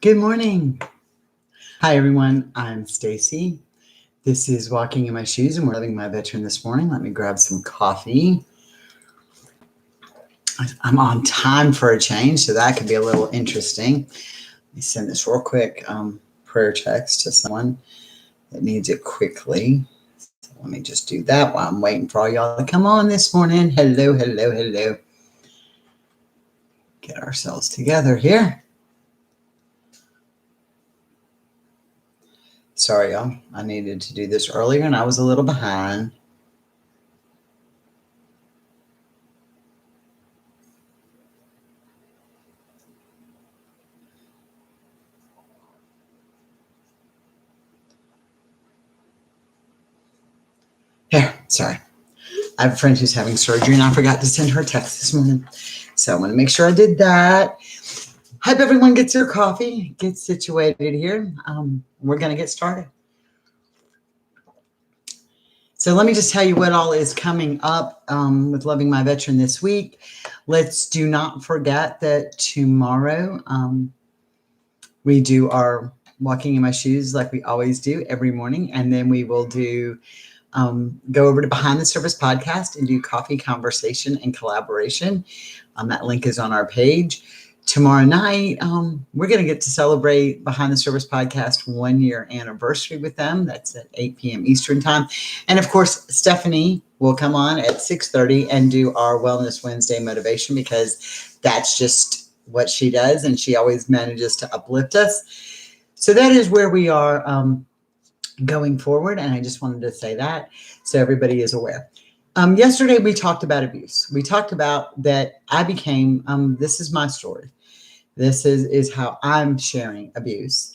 Good morning. Hi, everyone. I'm Stacy. This is Walking in My Shoes, and we're loving my veteran this morning. Let me grab some coffee. I'm on time for a change, so that could be a little interesting. Let me send this real quick prayer text to someone that needs it quickly. So let me just do that while I'm waiting for all y'all to come on this morning. Hello, hello, hello. Get ourselves together here. Sorry, y'all. I needed to do this earlier, and I was a little behind. Here, sorry. I have a friend who's having surgery, and I forgot to send her a text this morning. So I want to make sure I did that. Hope everyone gets their coffee, gets situated here. We're going to get started. So let me just tell you what all is coming up with Loving My Veteran this week. Let's do not forget that tomorrow we do our Walking in My Shoes like we always do every morning. And then we will do go over to Behind the Service podcast and do coffee conversation and collaboration. That link is on our page. Tomorrow night, we're going to get to celebrate Behind the Service podcast 1 year anniversary with them. That's at 8 p.m. Eastern time. And of course, Stephanie will come on at 6:30 and do our Wellness Wednesday motivation, because that's just what she does. And she always manages to uplift us. So that is where we are going forward. And I just wanted to say that so everybody is aware. Yesterday, we talked about abuse. We talked about that I became, this is my story. This is how I'm sharing abuse.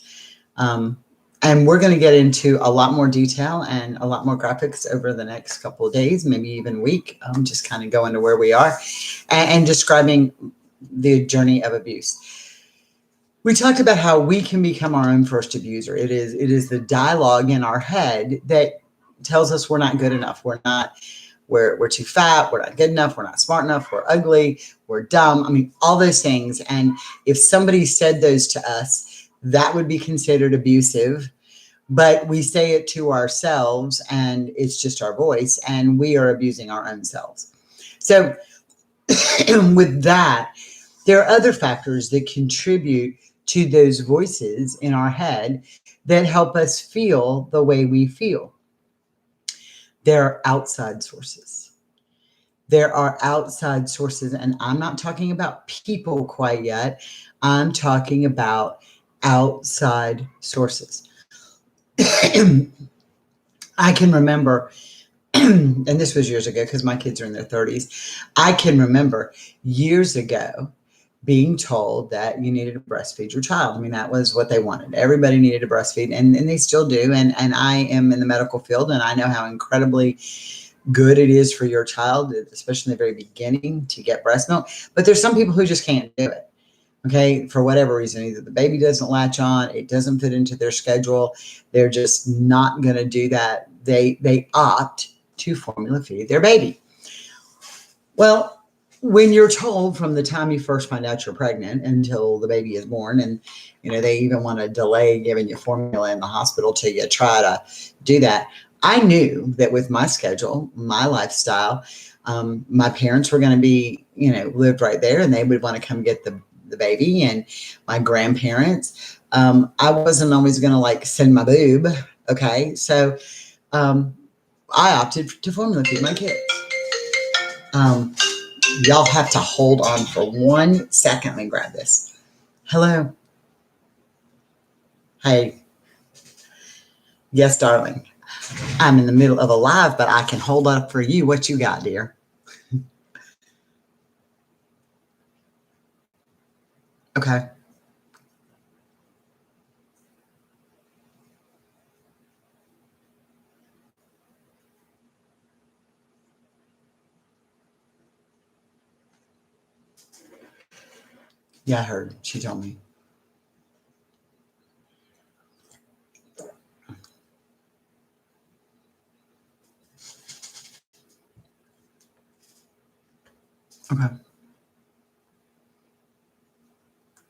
And we're going to get into a lot more detail and a lot more graphics over the next couple of days, maybe even week, just kind of go into where we are and describing the journey of abuse. We talked about how we can become our own first abuser. It is the dialogue in our head that tells us we're not good enough. We're too fat. We're not good enough. We're not smart enough. We're ugly. We're dumb. I mean, all those things. And if somebody said those to us, that would be considered abusive. But we say it to ourselves, and it's just our voice, and we are abusing our own selves. So with that, there are other factors that contribute to those voices in our head that help us feel the way we feel. There are outside sources. There are outside sources, and I'm not talking about people quite yet. I'm talking about outside sources. I can remember, and this was years ago because my kids are in their 30s. I can remember years ago being told that you needed to breastfeed your child. I mean, that was what they wanted. Everybody needed to breastfeed, and they still do. And I am in the medical field, and I know how incredibly good it is for your child, especially in the very beginning, to get breast milk. But there's some people who just can't do it. Okay, for whatever reason, either the baby doesn't latch on, it doesn't fit into their schedule, they're just not going to do that. They opt to formula feed their baby. Well, when you're told from the time you first find out you're pregnant until the baby is born, and they even want to delay giving you formula in the hospital till you try to do that. I knew that with my schedule, my lifestyle, my parents were going to be, lived right there, and they would want to come get the baby, and my grandparents. I wasn't always going to send my boob. Okay. So I opted to formula feed my kids. Y'all have to hold on for 1 second. Let me grab this. Hello. Hey. Yes, darling. I'm in the middle of a live, but I can hold up for you. What you got, dear? Okay. Yeah, I heard. She told me. Okay.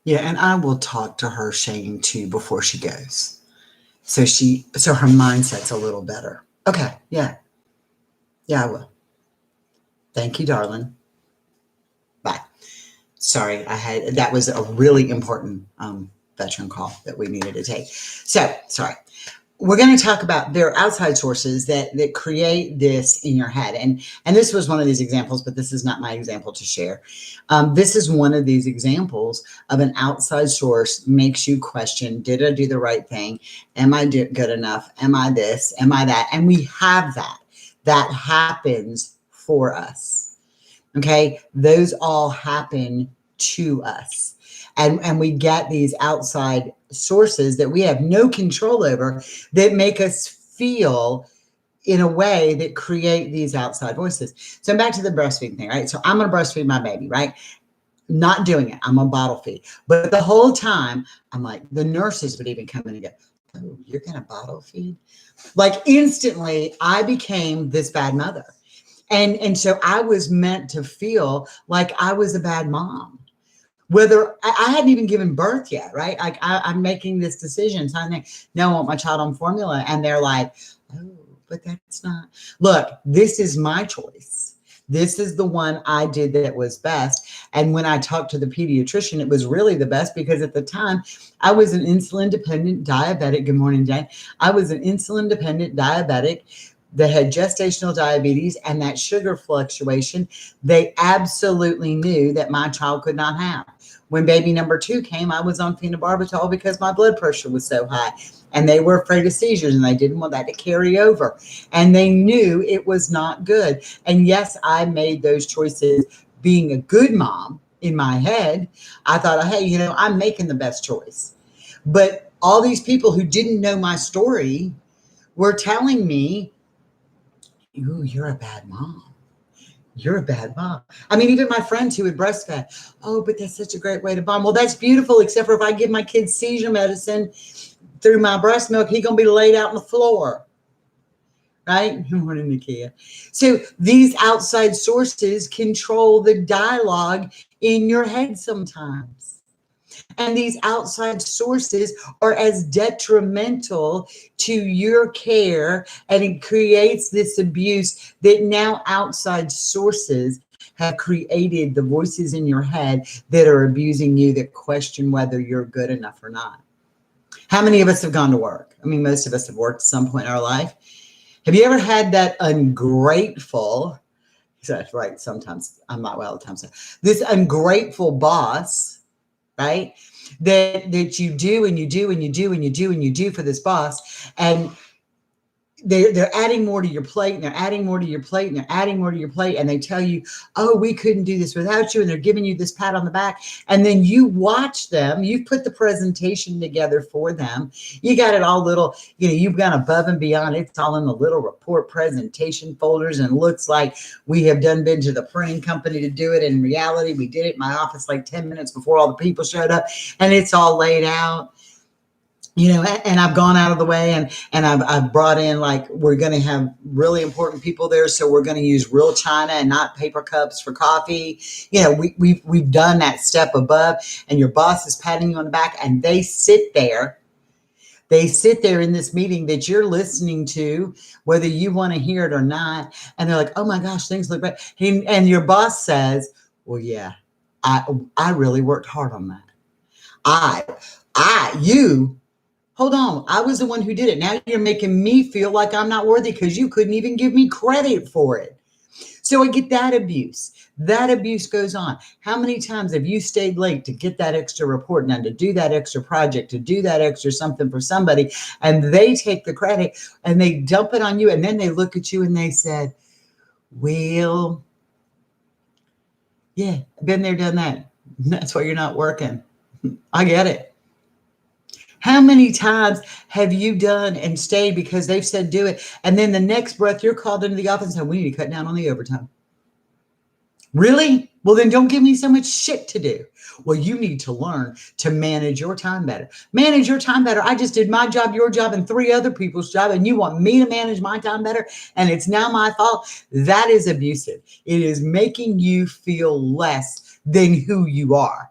Yeah, and I will talk to her, Shane, too, before she goes. So her mindset's a little better. Okay, yeah. Yeah, I will. Thank you, darling. Bye. Sorry, that was a really important veteran call that we needed to take. So sorry. We're going to talk about there are outside sources that create this in your head, and this was one of these examples, but this is not my example to share. This is one of these examples of an outside source makes you question: did I do the right thing? Am I good enough? Am I this? Am I that? And we have that. That happens for us. Okay, those all happen to us. And we get these outside sources that we have no control over that make us feel in a way that create these outside voices. So I'm back to the breastfeeding thing, right? So I'm going to breastfeed my baby, right? Not doing it. I'm on bottle feed. But the whole time, I'm like, the nurses would even come in and go, oh, you're going to bottle feed? Like instantly, I became this bad mother. And so I was meant to feel like I was a bad mom. Whether I hadn't even given birth yet, right? Like I'm making this decision. So I think, no, I want my child on formula. And they're like, oh, but that's not. Look, this is my choice. This is the one I did that was best. And when I talked to the pediatrician, it was really the best because at the time I was an insulin dependent diabetic. Good morning, Jane. I was an insulin dependent diabetic that had gestational diabetes and that sugar fluctuation. They absolutely knew that my child could not have. When baby number 2 came, I was on phenobarbital because my blood pressure was so high. And they were afraid of seizures and they didn't want that to carry over. And they knew it was not good. And yes, I made those choices being a good mom in my head. I thought, hey, I'm making the best choice. But all these people who didn't know my story were telling me, ooh, you're a bad mom. You're a bad mom. I mean, even my friends who would breastfeed, oh, but that's such a great way to bond. Well, that's beautiful, except for if I give my kid seizure medicine through my breast milk, he's going to be laid out on the floor. Right? Good morning, Nakia. So these outside sources control the dialogue in your head sometimes. And these outside sources are as detrimental to your care, and it creates this abuse that now outside sources have created the voices in your head that are abusing you, that question whether you're good enough or not. How many of us have gone to work? I mean, most of us have worked at some point in our life. Have you ever had that ungrateful, that's right, sometimes, I'm not well all the time, so this ungrateful boss, right? That you do and you do and you do and you do and you do for this boss, and they're adding more to your plate, and they're adding more to your plate, and they're adding more to your plate, and they tell you, oh, we couldn't do this without you, and they're giving you this pat on the back, and then you watch them. You've put the presentation together for them. You got it all little, you've gone above and beyond. It's all in the little report presentation folders, and looks like we have been to the printing company to do it. In reality, we did it in my office like 10 minutes before all the people showed up, and it's all laid out. And I've gone out of the way, and I've brought in, like, we're going to have really important people there, so we're going to use real china and not paper cups for coffee. We've done that step above, and your boss is patting you on the back, and they sit there in this meeting that you're listening to, whether you want to hear it or not, and they're like, oh my gosh, things look great. And your boss says, well, yeah, I really worked hard on that. You. Hold on. I was the one who did it. Now you're making me feel like I'm not worthy because you couldn't even give me credit for it. So I get that abuse. That abuse goes on. How many times have you stayed late to get that extra report done, to do that extra project, to do that extra something for somebody, and they take the credit and they dump it on you, and then they look at you and they said, well, yeah, been there, done that. That's why you're not working. I get it. How many times have you done and stayed because they've said do it, and then the next breath you're called into the office and say, we need to cut down on the overtime? Really? Well, then don't give me so much shit to do. Well, you need to learn to manage your time better. Manage your time better. I just did my job, your job, and 3 other people's job, and you want me to manage my time better, and it's now my fault? That is abusive. It is making you feel less than who you are.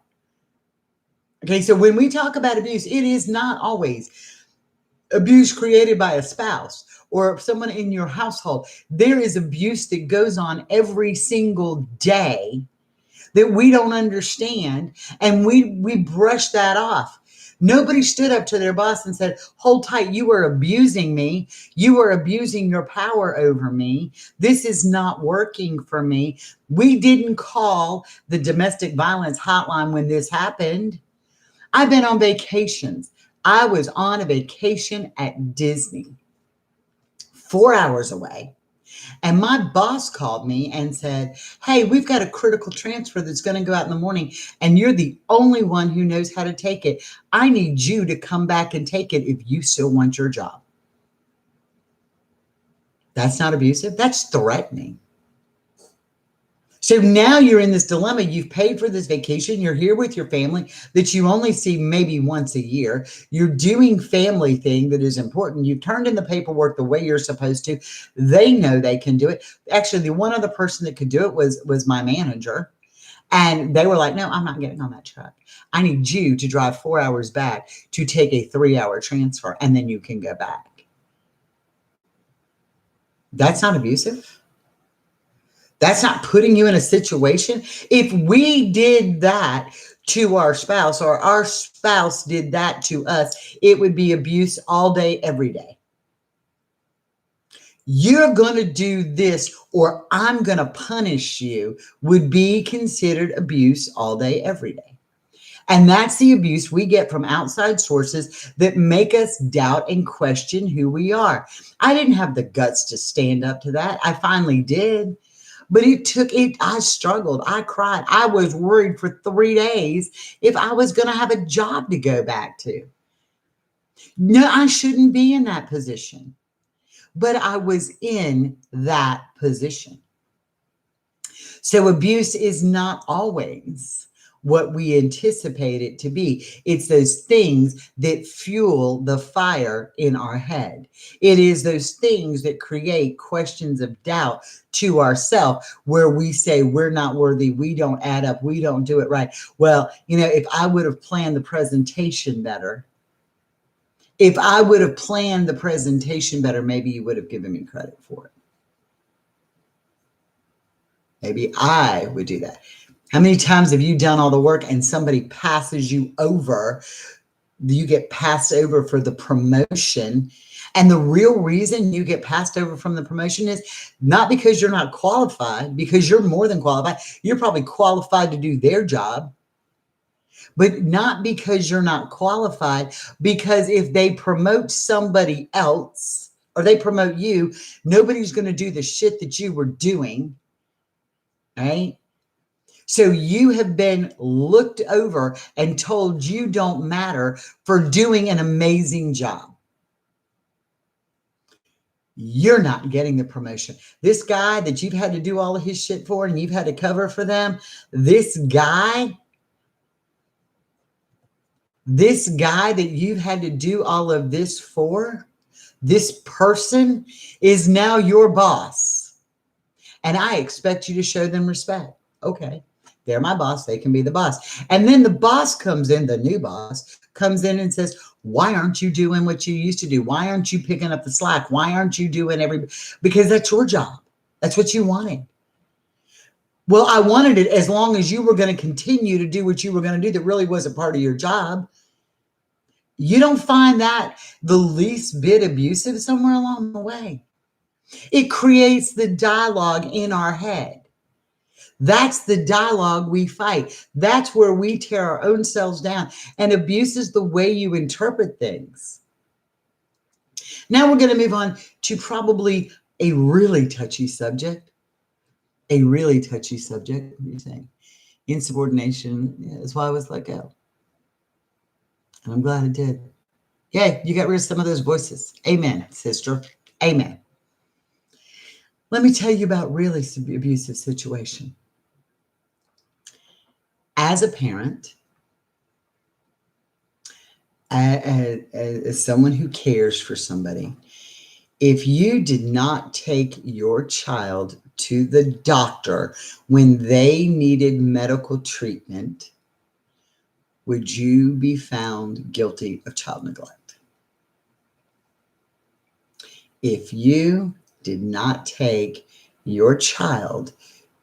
Okay, so when we talk about abuse, it is not always abuse created by a spouse or someone in your household. There is abuse that goes on every single day that we don't understand, and we brush that off. Nobody stood up to their boss and said, hold tight, you are abusing me. You are abusing your power over me. This is not working for me. We didn't call the domestic violence hotline when this happened. I've been on vacations. I was on a vacation at Disney, 4 hours away. And my boss called me and said, hey, we've got a critical transfer that's going to go out in the morning, and you're the only one who knows how to take it. I need you to come back and take it if you still want your job. That's not abusive. That's threatening. So now you're in this dilemma. You've paid for this vacation. You're here with your family that you only see maybe once a year. You're doing family thing that is important. You've turned in the paperwork the way you're supposed to. They know they can do it. Actually, the one other person that could do it was my manager. And they were like, no, I'm not getting on that truck. I need you to drive 4 hours back to take a 3-hour transfer, and then you can go back. That's not abusive. That's not putting you in a situation. If we did that to our spouse, or our spouse did that to us, it would be abuse all day, every day. You're going to do this, or I'm going to punish you, would be considered abuse all day, every day. And that's the abuse we get from outside sources that make us doubt and question who we are. I didn't have the guts to stand up to that. I finally did. But it took it. I struggled. I cried. I was worried for 3 days if I was going to have a job to go back to. No, I shouldn't be in that position. But I was in that position. So abuse is not always what we anticipate it to be. It's those things that fuel the fire in our head. It is those things that create questions of doubt to ourselves, where we say we're not worthy, we don't add up, we don't do it right. Well, if I would have planned the presentation better, maybe you would have given me credit for it. Maybe I would do that. How many times have you done all the work and somebody passes you over? You get passed over for the promotion. And the real reason you get passed over from the promotion is not because you're not qualified, because you're more than qualified. You're probably qualified to do their job, but not because you're not qualified, because if they promote somebody else or they promote you, nobody's going to do the shit that you were doing, right? So you have been looked over and told you don't matter for doing an amazing job. You're not getting the promotion. This guy that you've had to do all of his shit for and you've had to cover for them, this guy that you've had to do all of this for, this person is now your boss. And I expect you to show them respect. Okay. They're my boss. They can be the boss. And then the boss comes in, the new boss comes in and says, why aren't you doing what you used to do? Why aren't you picking up the slack? Why aren't you doing because that's your job. That's what you wanted. Well, I wanted it as long as you were going to continue to do what you were going to do that really wasn't part of your job. You don't find that the least bit abusive somewhere along the way. It creates the dialogue in our head. That's the dialogue we fight. That's where we tear our own selves down. And abuse is the way you interpret things. Now we're going to move on to probably a really touchy subject. A really touchy subject. What are you saying? Insubordination. Yeah, that's why I was let go. And I'm glad I did. Yeah, you got rid of some of those voices. Amen, sister. Amen. Let me tell you about really abusive situation. As a parent, as someone who cares for somebody, if you did not take your child to the doctor when they needed medical treatment, would you be found guilty of child neglect? If you did not take your child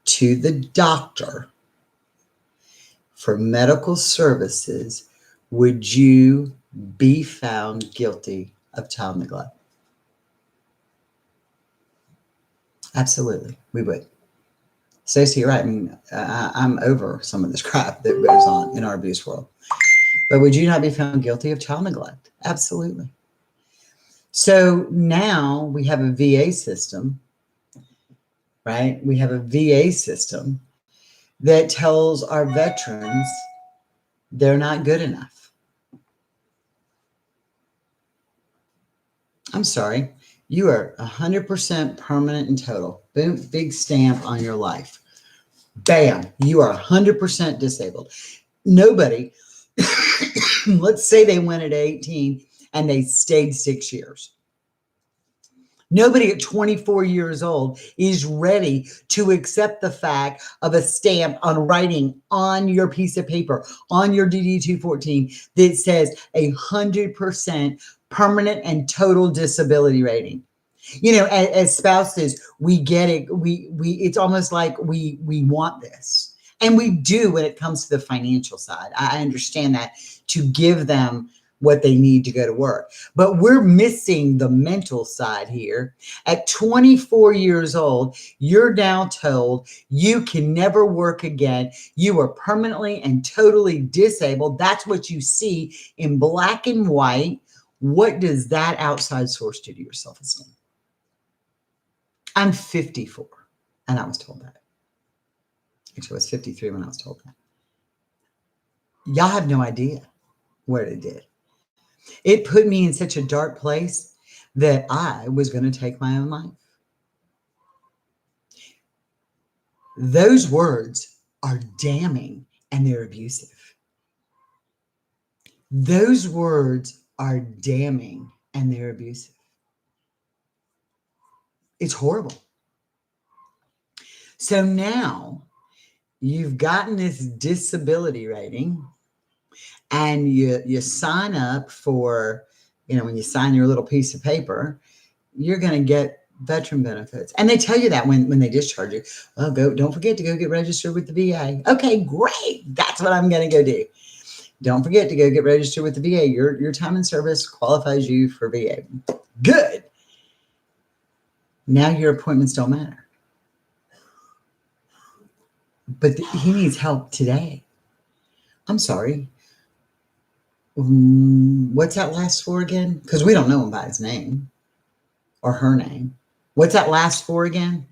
to the doctor for medical services, would you be found guilty of child neglect? Absolutely, we would. Stacey, you're right. I mean, I'm over some of this crap that goes on in our abuse world. But would you not be found guilty of child neglect? Absolutely. So now we have a VA system, right? We have a VA system that tells our veterans they're not good enough. I'm sorry. You are 100% permanent and total. Boom, big stamp on your life. Bam, you are 100% disabled. Nobody, let's say they went at 18 and they stayed 6 years. Nobody at 24 years old is ready to accept the fact of a stamp on writing on your piece of paper, on your DD-214, that says 100% permanent and total disability rating. You know, as spouses, we get it. It's almost like we want this. And we do when it comes to the financial side. I understand that, to give them what they need to go to work. But we're missing the mental side here. At 24 years old, you're now told you can never work again. You are permanently and totally disabled. That's what you see in black and white. What does that outside source do to your self-esteem? I'm 54, and I was told that. Actually, I was 53 when I was told that. Y'all have no idea what it did. It put me in such a dark place that I was going to take my own life. Those words are damning and they're abusive. Those words are damning and they're abusive. It's horrible. So now you've gotten this disability rating, and you sign up for, you know, when you sign your little piece of paper, you're going to get veteran benefits. And they tell you that when they discharge you. Oh, don't forget to go get registered with the VA. Okay, great. That's what I'm going to go do. Don't forget to go get registered with the VA. Your time in service qualifies you for VA. Good. Now your appointments don't matter. But he needs help today. I'm sorry. What's that last for again? Because we don't know him by his name or her name. What's that last for again?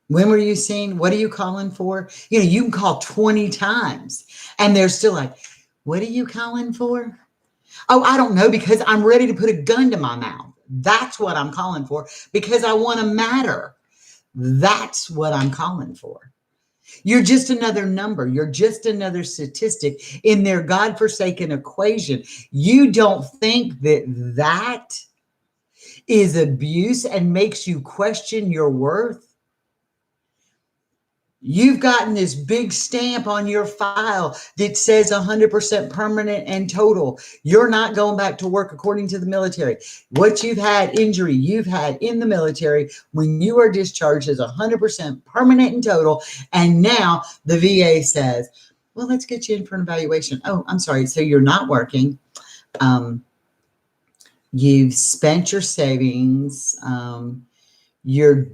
When were you seen? What are you calling for? You know, you can call 20 times and they're still like, what are you calling for? Oh, I don't know, because I'm ready to put a gun to my mouth. That's what I'm calling for, because I want to matter. That's what I'm calling for. You're just another number. You're just another statistic in their godforsaken equation. You don't think that that is abuse and makes you question your worth? You've gotten this big stamp on your file that says 100% permanent and total. You're not going back to work according to the military. What you've had, injury you've had in the military, when you are discharged, is 100% permanent and total. And now the VA says, well, let's get you in for an evaluation. Oh, I'm sorry. So you're not working. You've spent your savings. You're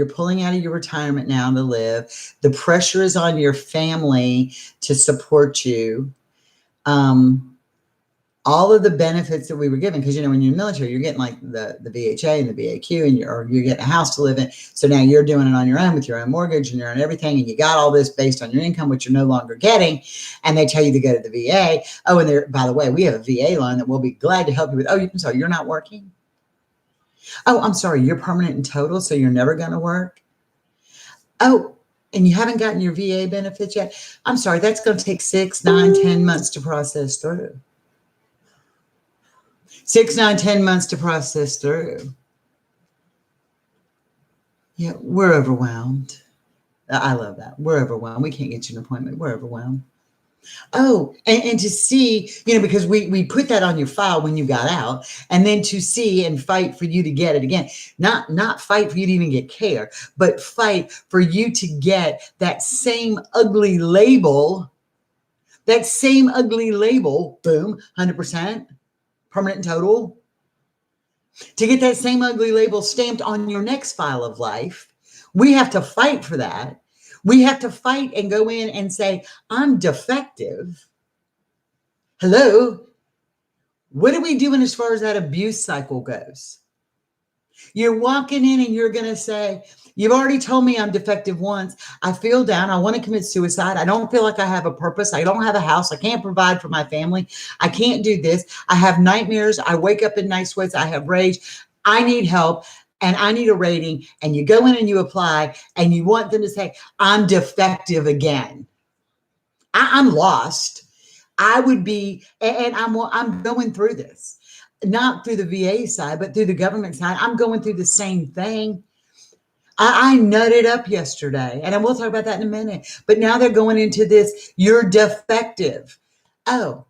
pulling out of your retirement now to live. The pressure is on your family to support you. All of the benefits that we were given, because, you know, when you're in the military, you're getting like the VHA and the VAQ, and you're getting a house to live in. So now you're doing it on your own with your own mortgage and your own everything. And you got all this based on your income, which you're no longer getting. And they tell you to go to the VA. Oh, and by the way, we have a VA loan that we'll be glad to help you with. Oh, I'm sorry, you're not working? Oh, I'm sorry, you're permanent and total, so you're never going to work? Oh, and you haven't gotten your VA benefits yet? I'm sorry, that's going to take 6, 9, 10 months to process through. 6, 9, 10 months to process through. Yeah, we're overwhelmed. I love that. We're overwhelmed. We can't get you an appointment. We're overwhelmed. Oh, and to see, because we put that on your file when you got out, and then to see and fight for you to get it again. Not fight for you to even get care, but fight for you to get that same ugly label, boom, 100%, permanent and total, to get that same ugly label stamped on your next file of life. We have to fight for that. We have to fight and go in and say, I'm defective. Hello? What are we doing as far as that abuse cycle goes? You're walking in and you're going to say, you've already told me I'm defective once. I feel down. I want to commit suicide. I don't feel like I have a purpose. I don't have a house. I can't provide for my family. I can't do this. I have nightmares. I wake up in night sweats. I have rage. I need help and I need a rating. And you go in and you apply and you want them to say, I'm defective again. I'm lost. I would be, and I'm going through this, not through the VA side, but through the government side. I'm going through the same thing. I nutted up yesterday, and I will talk about that in a minute. But now they're going into this, you're defective. Oh,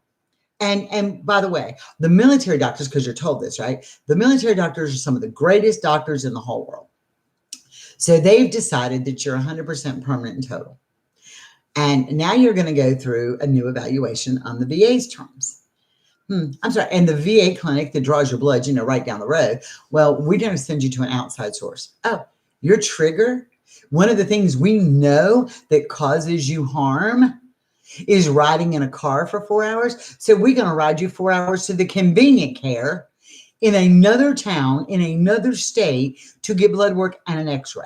and by the way, the military doctors, because you're told this, right? The military doctors are some of the greatest doctors in the whole world. So they've decided that you're 100% permanent and total. And now you're going to go through a new evaluation on the VA's terms. I'm sorry. And the VA clinic that draws your blood, right down the road. Well, we're going to send you to an outside source. Oh, your trigger. One of the things we know that causes you harm is riding in a car for 4 hours. So we're going to ride you 4 hours to the convenient care in another town, in another state to get blood work and an x-ray.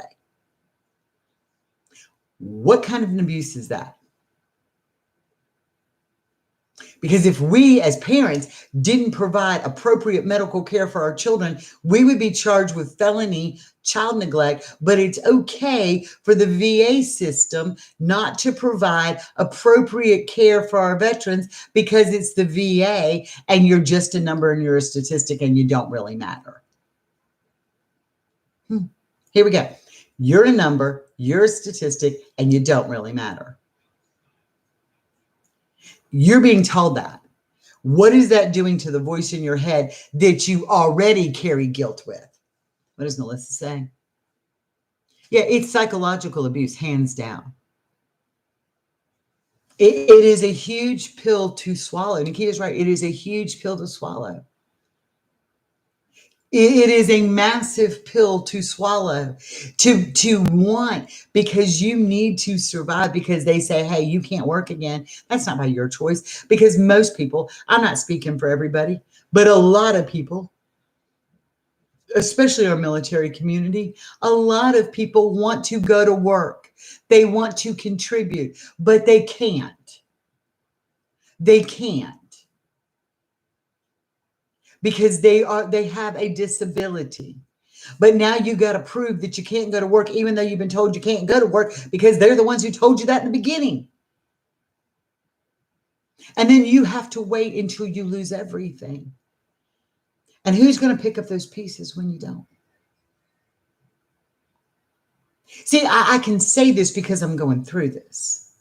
What kind of an abuse is that? Because if we as parents didn't provide appropriate medical care for our children, we would be charged with felony child neglect. But it's okay for the VA system not to provide appropriate care for our veterans because it's the VA and you're just a number and you're a statistic and you don't really matter. Here we go. You're a number, you're a statistic, and you don't really matter. You're being told that. What is that doing to the voice in your head that you already carry guilt with? What does Melissa say? Yeah, it's psychological abuse, hands down. It is a huge pill to swallow. Nikita's right. It is a huge pill to swallow. It is a massive pill to swallow, to want, because you need to survive, because they say, hey, you can't work again. That's not by your choice, because most people, I'm not speaking for everybody, but a lot of people, especially our military community, a lot of people want to go to work. They want to contribute, but they can't. They can't. Because they have a disability. But now you got to prove that you can't go to work, even though you've been told you can't go to work, because they're the ones who told you that in the beginning. And then you have to wait until you lose everything. And who's going to pick up those pieces when you don't? See, I can say this because I'm going through this.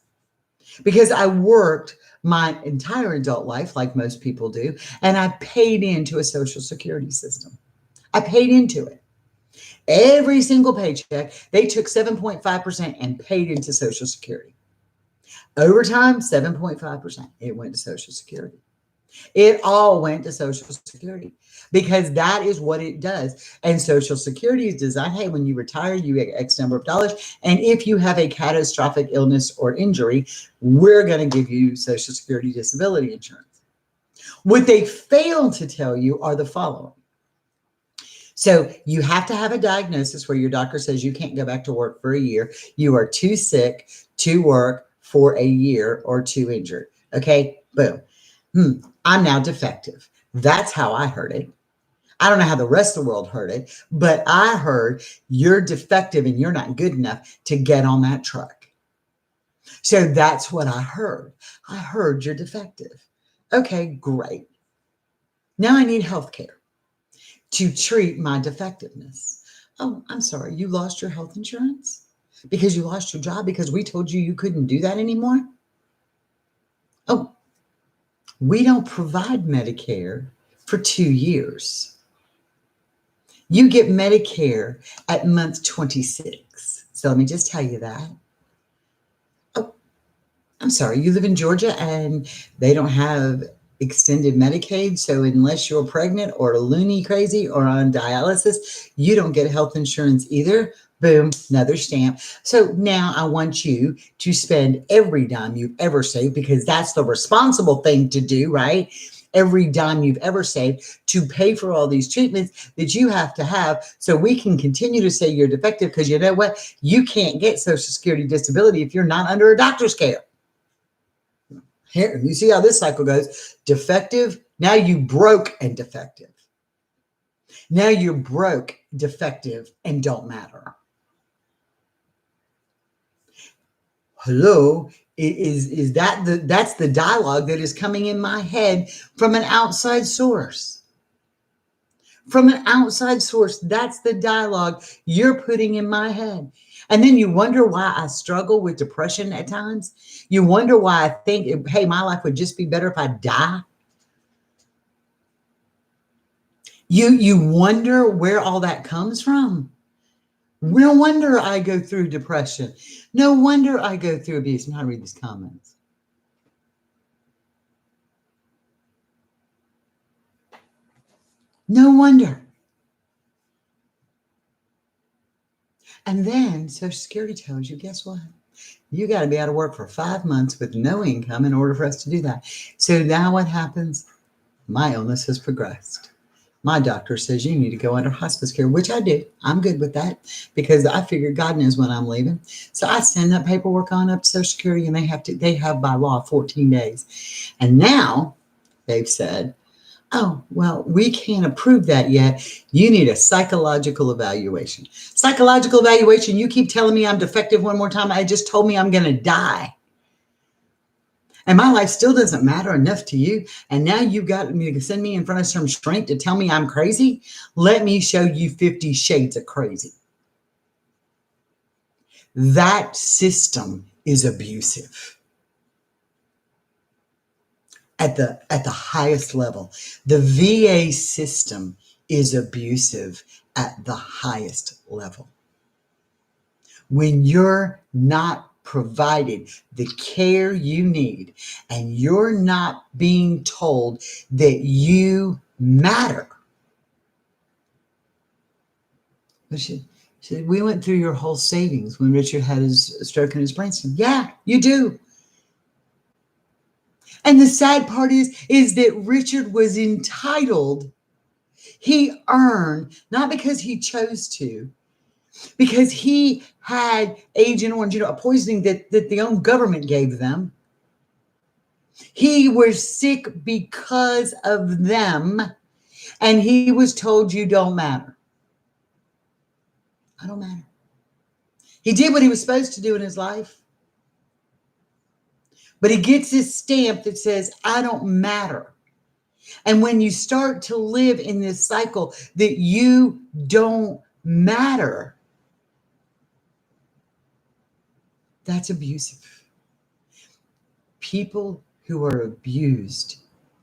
Because I worked my entire adult life, like most people do, and I paid into a Social Security system. I paid into it. Every single paycheck, they took 7.5% and paid into Social Security. Over time, 7.5%. It went to Social Security. It all went to Social Security because that is what it does. And Social Security is designed, hey, when you retire, you get X number of dollars. And if you have a catastrophic illness or injury, we're going to give you Social Security disability insurance. What they fail to tell you are the following. So you have to have a diagnosis where your doctor says you can't go back to work for a year. You are too sick to work for a year or too injured. Okay, boom. I'm now defective. That's how I heard it. I don't know how the rest of the world heard it, but I heard you're defective and you're not good enough to get on that truck. So that's what I heard. I heard you're defective. Okay, great. Now I need health care to treat my defectiveness. Oh, I'm sorry. You lost your health insurance because you lost your job because we told you you couldn't do that anymore? Oh, we don't provide Medicare for 2 years. You get Medicare at month 26. So let me just tell you that. Oh, I'm sorry, you live in Georgia and they don't have extended Medicaid. So unless you're pregnant or loony crazy or on dialysis, you don't get health insurance either. Boom, another stamp. So now I want you to spend every dime you've ever saved, because that's the responsible thing to do, right? Every dime you've ever saved to pay for all these treatments that you have to have, so we can continue to say you're defective, because you know what? You can't get Social Security disability if you're not under a doctor's care. Here, you see how this cycle goes. Defective, now you broke and defective. Now you're broke, defective, and don't matter. Hello, is that that's the dialogue that is coming in my head from an outside source. From an outside source, that's the dialogue you're putting in my head. And then you wonder why I struggle with depression at times. You wonder why I think, hey, my life would just be better if I die. You wonder where all that comes from. No wonder I go through depression. No wonder I go through abuse. Now I read these comments. No wonder. And then Social Security tells you, guess what? You got to be out of work for 5 months with no income in order for us to do that. So now what happens? My illness has progressed. My doctor says you need to go under hospice care, which I do. I'm good with that, because I figure God knows when I'm leaving. So I send that paperwork on up to Social Security, and they have by law 14 days. And now they've said, oh, well, we can't approve that yet. You need a psychological evaluation. Psychological evaluation, you keep telling me I'm defective one more time. I just told me I'm going to die. And my life still doesn't matter enough to you. And now you've got me to send me in front of some shrink to tell me I'm crazy. Let me show you 50 shades of crazy. That system is abusive. At the highest level, the VA system is abusive at the highest level. When you're not provided the care you need, and you're not being told that you matter. She said, we went through your whole savings when Richard had his stroke and his brainstem. Yeah, you do. And the sad part is that Richard was entitled. He earned, not because he chose to, because he had Agent Orange, a poisoning that the own government gave them. He was sick because of them, and he was told, you don't matter. I don't matter. He did what he was supposed to do in his life, but he gets this stamp that says, I don't matter. And when you start to live in this cycle that you don't matter, that's abusive. People who are abused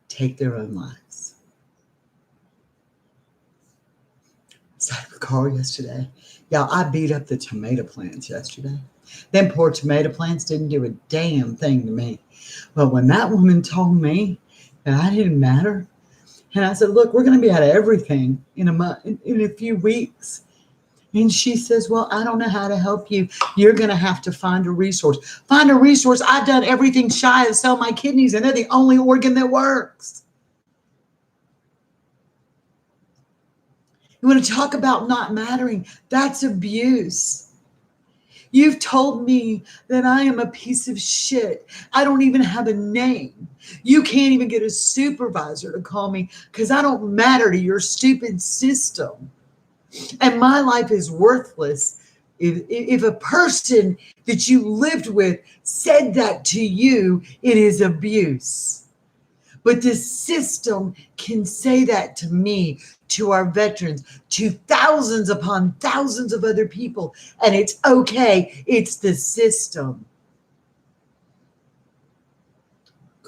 take their own lives. I was at the car yesterday. Y'all, I beat up the tomato plants yesterday. Them poor tomato plants didn't do a damn thing to me. But when that woman told me that I didn't matter, and I said, look, we're going to be out of everything in a few weeks. And she says, well, I don't know how to help you. You're going to have to find a resource. Find a resource. I've done everything shy of sell my kidneys, and they're the only organ that works. You want to talk about not mattering? That's abuse. You've told me that I am a piece of shit. I don't even have a name. You can't even get a supervisor to call me because I don't matter to your stupid system. And my life is worthless. If a person that you lived with said that to you, it is abuse. But the system can say that to me, to our veterans, to thousands upon thousands of other people. And it's okay. It's the system.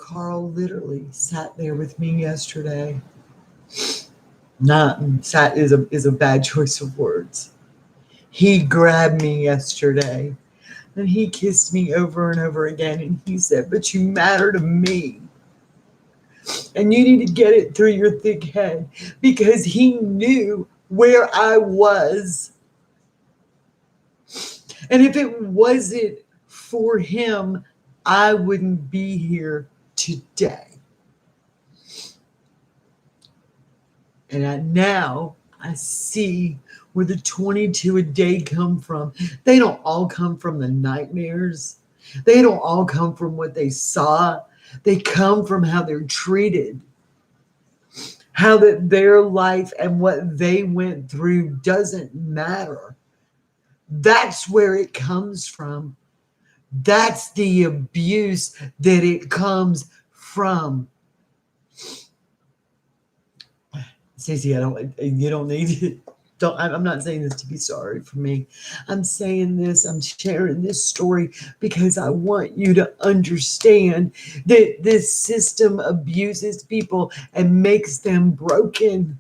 Carl literally sat there with me yesterday. Not sat is a bad choice of words. He grabbed me yesterday and he kissed me over and over again. And he said, "But you matter to me. And you need to get it through your thick head," because he knew where I was. And if it wasn't for him, I wouldn't be here today. And now I see where the 22 a day come from. They don't all come from the nightmares. They don't all come from what they saw. They come from how they're treated. How that their life and what they went through doesn't matter. That's where it comes from. That's the abuse that it comes from. Stacey, you don't need it. I'm not saying this to be sorry for me. I'm saying this, I'm sharing this story because I want you to understand that this system abuses people and makes them broken.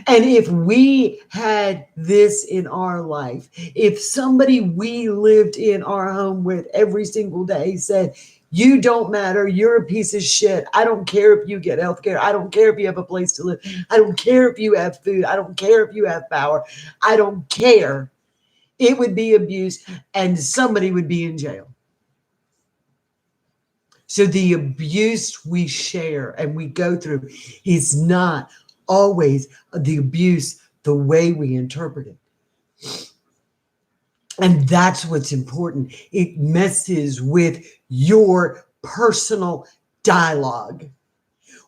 And if we had this in our life, if somebody we lived in our home with every single day said, "You don't matter, you're a piece of shit. I don't care if you get health care. I don't care if you have a place to live. I don't care if you have food. I don't care if you have power. I don't care." It would be abuse and somebody would be in jail. So the abuse we share and we go through is not always the abuse the way we interpret it. And that's what's important. It messes with your personal dialogue.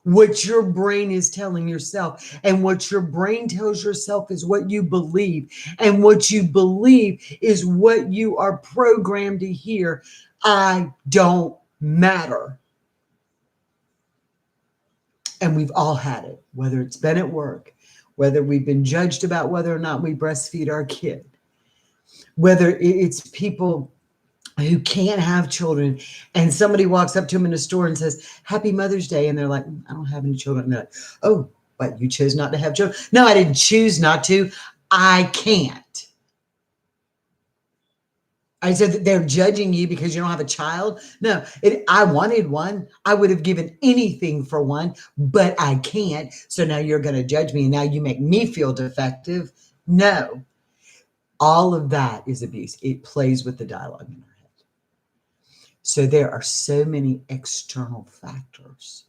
What your brain is telling yourself, and what your brain tells yourself is what you believe. And what you believe is what you are programmed to hear. I don't matter. And we've all had it, whether it's been at work, whether we've been judged about whether or not we breastfeed our kid, whether it's people who can't have children and somebody walks up to them in a store and says, "Happy Mother's Day." And they're like, "I don't have any children." And they're like, "Oh, but you chose not to have children?" No, I didn't choose not to. I can't. I said that they're judging you because you don't have a child. No, I wanted one. I would have given anything for one, but I can't. So now you're going to judge me. And now you make me feel defective. No, all of that is abuse. It plays with the dialogue in our head. So there are so many external factors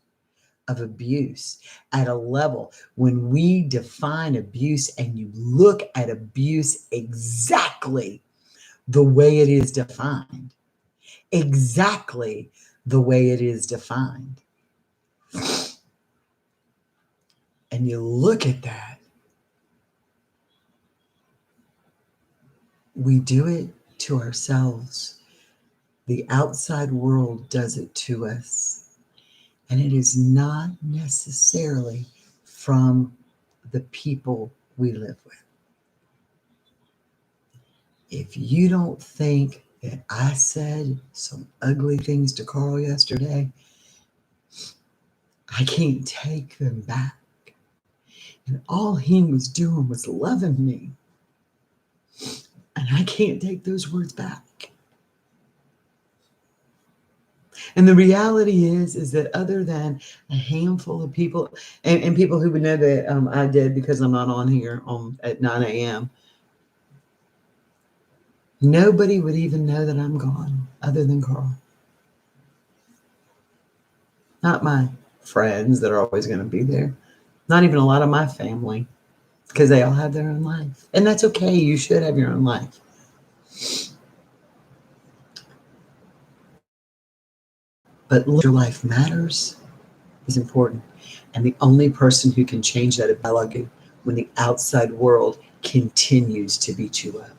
of abuse at a level. When we define abuse and you look at abuse exactly the way it is defined, exactly the way it is defined, and you look at that, we do it to ourselves. The outside world does it to us, and it is not necessarily from the people we live with. If you don't think that I said some ugly things to Carl yesterday, I can't take them back. And all he was doing was loving me. And I can't take those words back. And the reality is that other than a handful of people, and people who would know that I did because I'm not on here at 9 a.m., nobody would even know that I'm gone other than Carl. Not my friends that are always going to be there. Not even a lot of my family, because they all have their own life. And that's okay. You should have your own life. But your life matters is important. And the only person who can change that is dialogue when the outside world continues to beat you up.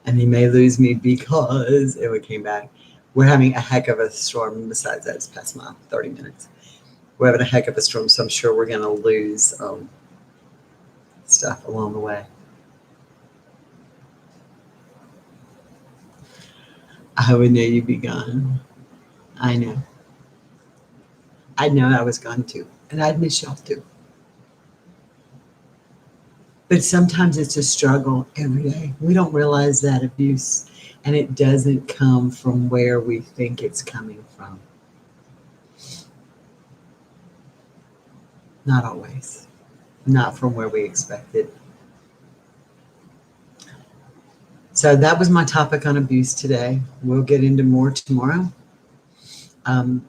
And you may lose me because it came back. We're having a heck of a storm. Besides that, it's past my 30 minutes. We're having a heck of a storm, so I'm sure we're going to lose stuff along the way. I would know you'd be gone. I know. I know I was gone too. And I'd miss y'all too. But sometimes it's a struggle every day. We don't realize that abuse, and it doesn't come from where we think it's coming from. Not always. Not from where we expect it. So that was my topic on abuse today. We'll get into more tomorrow. Um,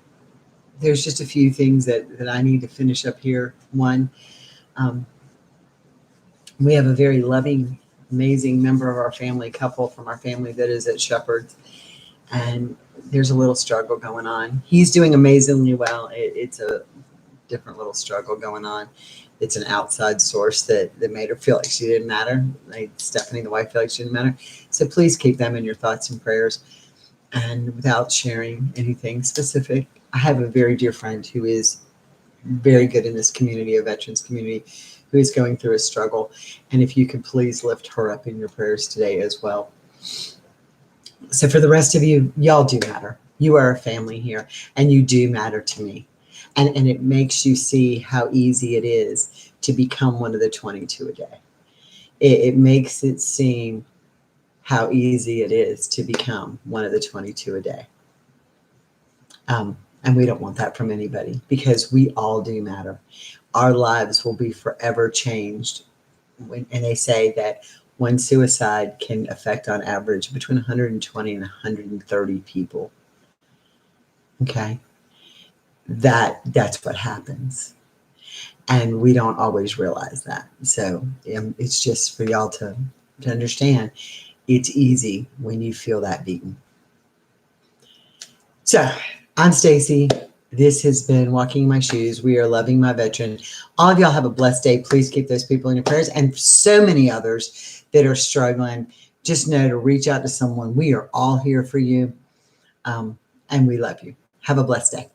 there's just a few things that I need to finish up here. One, um, we have a very loving, amazing member of our family, couple from our family that is at Shepherd's, and there's a little struggle going on. He's doing amazingly well. It's a different little struggle going on. It's an outside source that made her feel like she didn't matter. Like Stephanie, the wife, felt like she didn't matter. So please keep them in your thoughts and prayers. And without sharing anything specific, I have a very dear friend who is very good in this community, a veterans community, who is going through a struggle. And if you could please lift her up in your prayers today as well. So for the rest of you, y'all do matter. You are a family here, and you do matter to me. And it makes you see how easy it is to become one of the 22 a day. It makes it seem how easy it is to become one of the 22 a day. And we don't want that from anybody, because we all do matter. Our lives will be forever changed. And they say that one suicide can affect on average between 120 and 130 people. Okay. That's what happens. And we don't always realize that. So it's just for y'all to understand, it's easy when you feel that beaten. So I'm Stacy. This has been Walking in My Shoes. We are loving my veteran. All of y'all have a blessed day. Please keep those people in your prayers, and so many others that are struggling. Just know to reach out to someone. We are all here for you. And we love you. Have a blessed day.